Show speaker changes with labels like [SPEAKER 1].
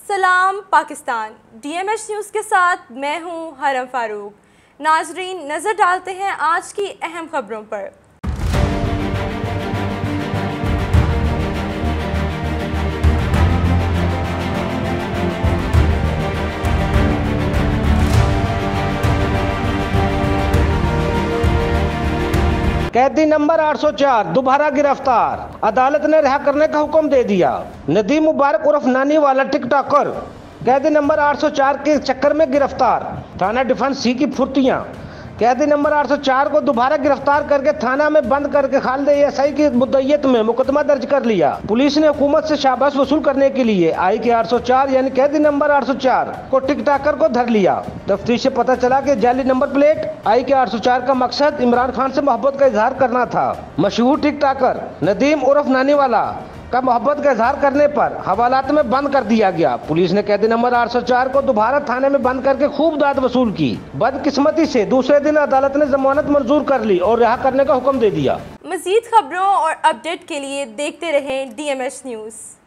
[SPEAKER 1] सलाम Pakistan. DMH news के साथ मैं हूं हरम फारूक। नाजरीन, नज़र डालते हैं आज की अहम खबरों पर।
[SPEAKER 2] कैदी नंबर 804 दोबारा गिरफ्तार, अदालत ने रिहा करने का हुक्म दे दिया। नदीम मुबारक उर्फ नानी वाला टिकटॉकर कैदी नंबर 804 के चक्कर में गिरफ्तार। थाना डिफेंस सी की फुर्तियां। कैदी नंबर 804 को दोबारा गिरफ्तार करके थाना में बंद करके खालिद ASI की मुद्दईयत में मुकदमा दर्ज कर लिया। पुलिस ने हुकूमत से शाबाश वसूल करने के लिए IK 804 यानी कैदी नंबर 804 को टिकटॉकर को धर लिया। तफ्तीश से पता चला कि जाली नंबर प्लेट IK 804 का मकसद इमरान खान से मोहब्बत का इजहार करना था। मशहूर टिकटॉकर नदीम उर्फ नानी वाला का मोहब्बत का इजहार करने पर हवालात में बंद कर दिया गया। पुलिस ने कैदी नंबर 804 को दोबारा थाने में बंद करके खूब दाद वसूल की। बदकिस्मती से दूसरे दिन अदालत ने जमानत मंजूर कर ली और रिहा करने का हुक्म दे दिया।
[SPEAKER 1] मज़ीद खबरों और अपडेट के लिए देखते रहें DMH न्यूज़।